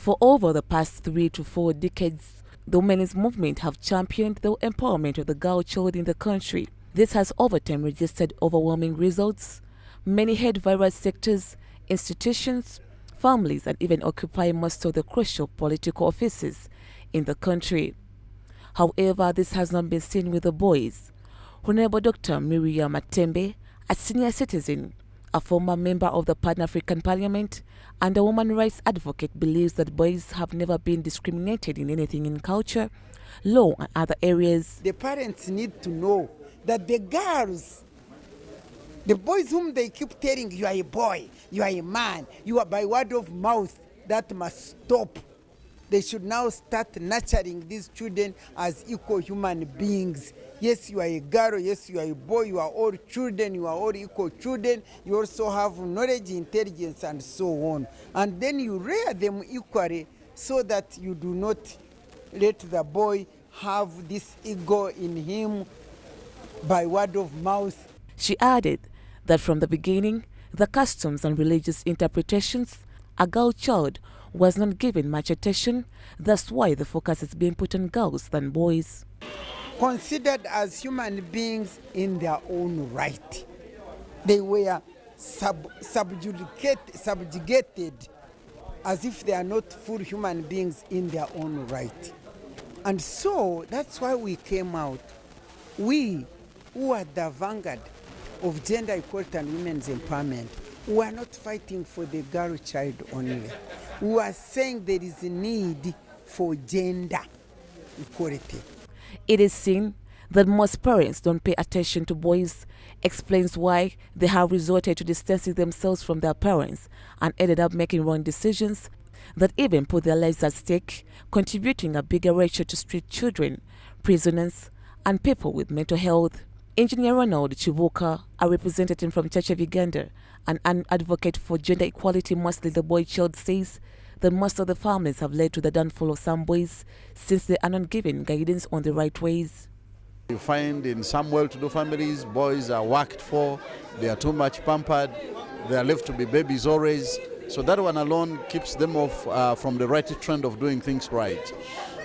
For over the past 3 to 4 decades, the women's movement have championed the empowerment of the girl child in the country. This has over time registered overwhelming results. Many head various sectors, institutions, families, and even occupy most of the crucial political offices in the country. However, this has not been seen with the boys. Honorable Dr. Miria Matembe, a senior citizen, a former member of the Pan-African Parliament, and a woman rights advocate, believes that boys have never been discriminated in anything in culture, law, and other areas. The parents need to know that the girls, the boys whom they keep telling you are a boy, you are a man, you are by word of mouth, that must stop. They should now start nurturing these children as equal human beings. Yes, you are a girl, yes, you are a boy, you are all children, you are all equal children. You also have knowledge, intelligence, and so on. And then you rear them equally so that you do not let the boy have this ego in him by word of mouth. She added that from the beginning, the customs and religious interpretations, a girl child was not given much attention. That's why the focus is being put on girls than boys. Considered as human beings in their own right. They were subjugated as if they are not full human beings in their own right. And so that's why we came out. We, who are the vanguard of gender equality and women's empowerment, we are not fighting for the girl child only. We are saying there is a need for gender equality. It is seen that most parents don't pay attention to boys, explains why they have resorted to distancing themselves from their parents and ended up making wrong decisions that even put their lives at stake, contributing a bigger ratio to street children, prisoners, and people with mental health. Engineer Ronald Chibuka, a representative from Church of Uganda and an advocate for gender equality, mostly the boy child, says that most of the families have led to the downfall of some boys since they are not given guidance on the right ways. You find in some well-to-do families, boys are worked for, they are too much pampered, they are left to be babies always. So that one alone keeps them off from the right trend of doing things right.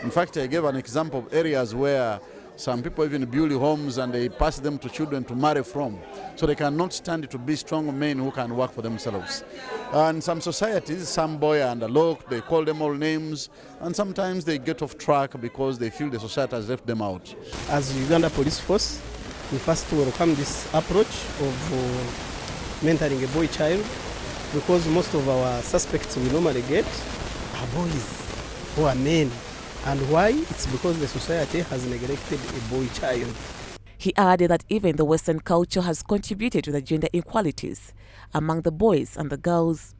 In fact, I gave an example of areas where some people even build homes and they pass them to children to marry from. So they cannot stand to be strong men who can work for themselves. And some societies, some boy are underlooked, they call them all names, and sometimes they get off track because they feel the society has left them out. As Uganda Police Force, we first welcome this approach of mentoring a boy child, because most of our suspects we normally get are boys who are men. And why? It's because the society has neglected a boy child. He added that even the Western culture has contributed to the gender inequalities among the boys and the girls.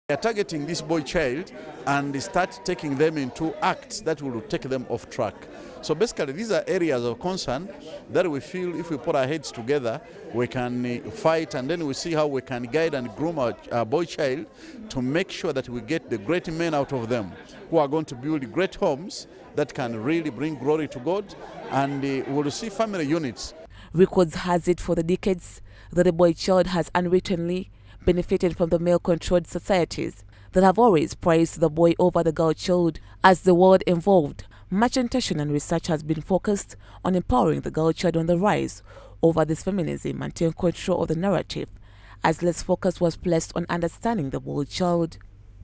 They are targeting this boy child and they start taking them into acts that will take them off track. So basically these are areas of concern that we feel if we put our heads together, we can fight, and then we see how we can guide and groom our boy child to make sure that we get the great men out of them who are going to build great homes that can really bring glory to God, and we'll see family units. Records has it for the decades that the boy child has unwittingly benefited from the male-controlled societies that have always prized the boy over the girl child. As the world evolved, much attention and research has been focused on empowering the girl child on the rise over this feminism and taking control of the narrative, as less focus was placed on understanding the boy child.